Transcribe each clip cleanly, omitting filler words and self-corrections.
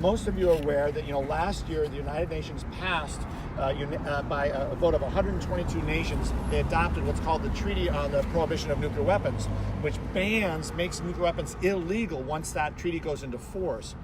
most of you are aware that last year the United Nations passed by a vote of 122 nations. They adopted what's called the Treaty on the Prohibition of Nuclear Weapons, which makes nuclear weapons illegal once that treaty goes into force.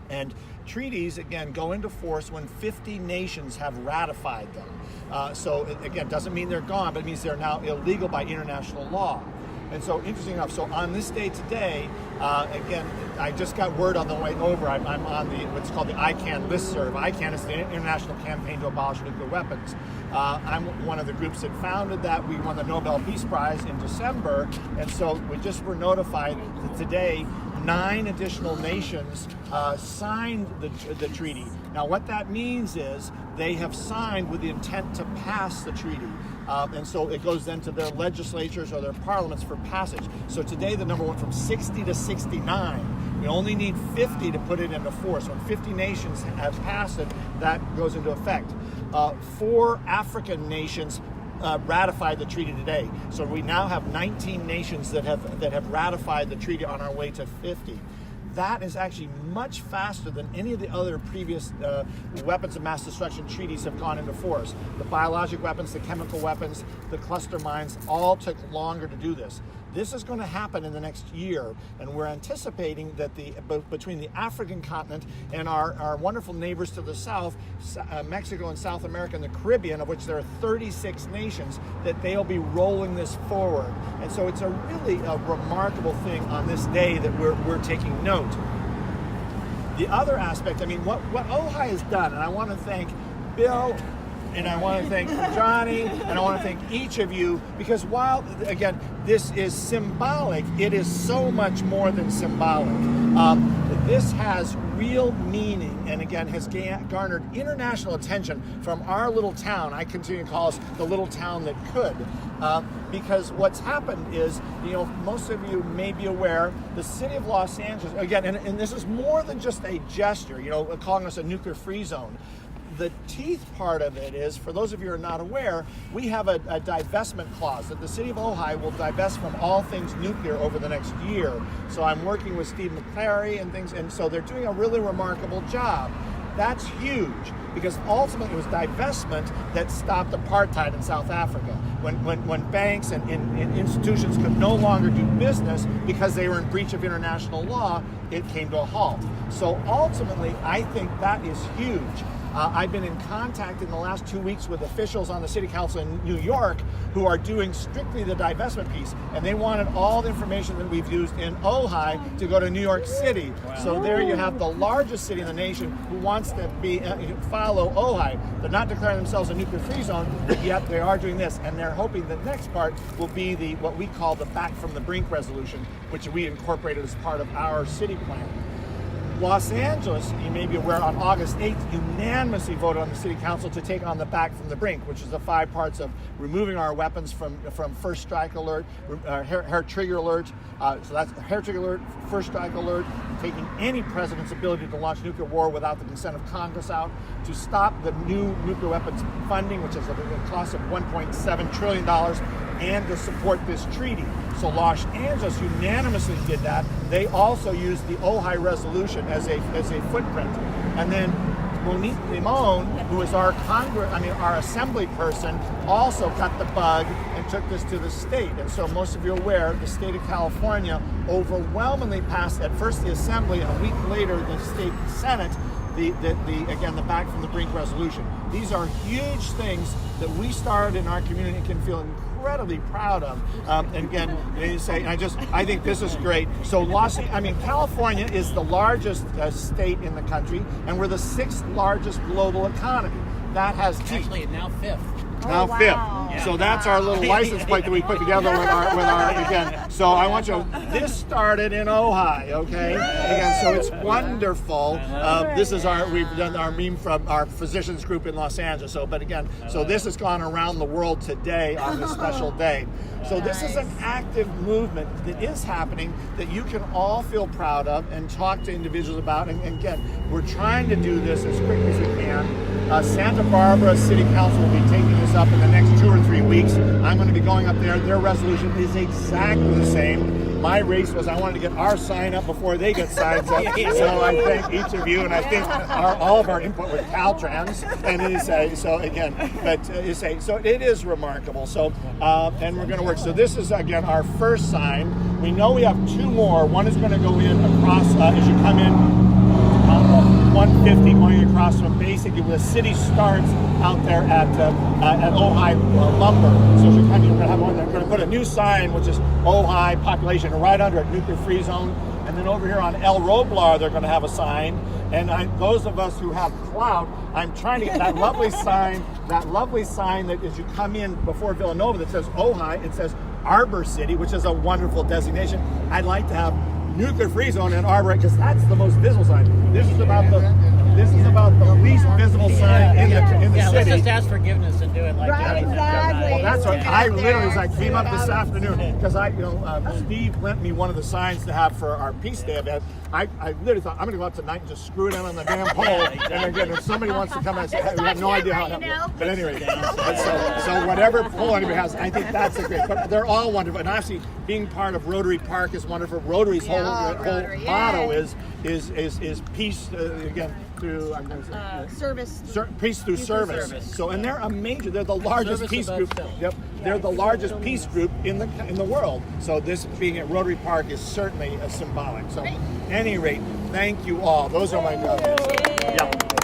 And treaties, again, go into force when 50 nations have ratified them. So, again, doesn't mean they're gone, but it means they're now illegal by international law. And so, interesting enough, so on this day today, again, I just got word on the way over, I'm on what's called the ICAN listserv. ICAN is the International Campaign to Abolish Nuclear Weapons. I'm one of the groups that founded that. We won the Nobel Peace Prize in December, and so we just were notified that today 9 additional nations signed the treaty. Now, what that means is they have signed with the intent to pass the treaty. And so it goes then to their legislatures or their parliaments for passage. So today the number went from 60 to 69. We only need 50 to put it into force. When 50 nations have passed it, that goes into effect. 4 African nations ratified the treaty today. So we now have 19 nations that have ratified the treaty on our way to 50. That is actually much faster than any of the other previous weapons of mass destruction treaties have gone into force. The biologic weapons, the chemical weapons, the cluster mines, all took longer to do this. This is going to happen in the next year, and we're anticipating that between the African continent and our wonderful neighbors to the south, Mexico and South America and the Caribbean, of which there are 36 nations, that they'll be rolling this forward. And so it's a really remarkable thing on this day that we're taking note. The other aspect, what Ojai has done, and I want to thank Bill, and I want to thank Johnny, and I want to thank each of you, because while, again, this is symbolic, it is so much more than symbolic. This has real meaning, and again, has garnered international attention from our little town. I continue to call us the little town that could, because what's happened is, most of you may be aware, the city of Los Angeles, again, and this is more than just a gesture, calling us a nuclear-free zone. The teeth part of it is, for those of you who are not aware, we have a divestment clause that the city of Ojai will divest from all things nuclear over the next year. So I'm working with Steve McClary and things, and so they're doing a really remarkable job. That's huge, because ultimately it was divestment that stopped apartheid in South Africa. When banks and institutions could no longer do business because they were in breach of international law, it came to a halt. So ultimately, I think that is huge. I've been in contact in the last 2 weeks with officials on the city council in New York who are doing strictly the divestment piece, and they wanted all the information that we've used in Ojai to go to New York City. Wow. So there you have the largest city in the nation who wants to follow Ojai. They're not declaring themselves a nuclear-free zone, but yet they are doing this, and they're hoping the next part will be what we call the Back from the Brink resolution, which we incorporated as part of our city plan. Los Angeles, you may be aware, on August 8th, unanimously voted on the City Council to take on the Back from the Brink, which is the 5 parts of removing our weapons from first strike alert, hair trigger alert, so that's hair trigger alert, first strike alert, taking any president's ability to launch nuclear war without the consent of Congress out, to stop the new nuclear weapons funding, which is a cost of $1.7 trillion, and to support this treaty. So Los Angeles unanimously did that. They also used the Ojai resolution as a footprint. And then Monique Limon, who is our assembly person, also got the bug and took this to the state. And so most of you are aware, the state of California overwhelmingly passed at first the assembly, and a week later the state senate, the Back from the Brink resolution. These are huge things that we started in our community and can feel incredibly proud of. And again, I think this is great. So California is the largest state in the country, and we're the 6th largest global economy. That has teeth. Actually, now 5th. Now wow. 5th. Yeah. So that's our little license plate that we put together with our again. So I want you. This started in Ojai, okay? Again, so it's wonderful. This is we've done our meme from our physicians group in Los Angeles. So, but again, so this has gone around the world today on this special day. So this is an active movement that is happening that you can all feel proud of and talk to individuals about. And again, we're trying to do this as quickly as we can. Santa Barbara City Council will be taking this up in the next 2 or 3 weeks. I'm going to be going up there. Their resolution is exactly the same. my race was I wanted to get our sign up before they get signs up. So I thank each of you, and I think all of our input with Caltrans, and it is so again, but so it is remarkable. So and we're going to work. So this is again our first sign. We know we have two more. One is going to go in across as you come in. 150 going across from basically where the city starts out there at Ojai Lumber. So as you're coming, you're going to have one. They're going to put a new sign, which is Ojai population, right under it, nuclear free zone. And then over here on El Roblar, they're going to have a sign. And those of us who have clout, I'm trying to get that lovely sign that as you come in before Villanova that says Ojai, it says Arbor City, which is a wonderful designation. I'd like to have nuclear free zone in Arbor because that's the most visible sign. This is about the least visible sign in the city. Let's just ask forgiveness and do it like that. Exactly. Well, that's what I literally, as I came up this afternoon, because Steve lent me one of the signs to have for our Peace Day event. I literally thought I'm going to go out tonight and just screw it in on the damn pole, and again, if somebody wants to come and say, hey, we have no idea how it happened. But anyway, so whatever pole anybody has, I think that's a great. But they're all wonderful, and obviously being part of Rotary Park is wonderful. Rotary's whole motto is peace again. Through service. Peace through service. So, and they're a major. They're the largest peace group. Yep, they're the largest peace group in the world. So, this being at Rotary Park is certainly a symbolic. So, at any rate, thank you all. Those are my brothers. Yep.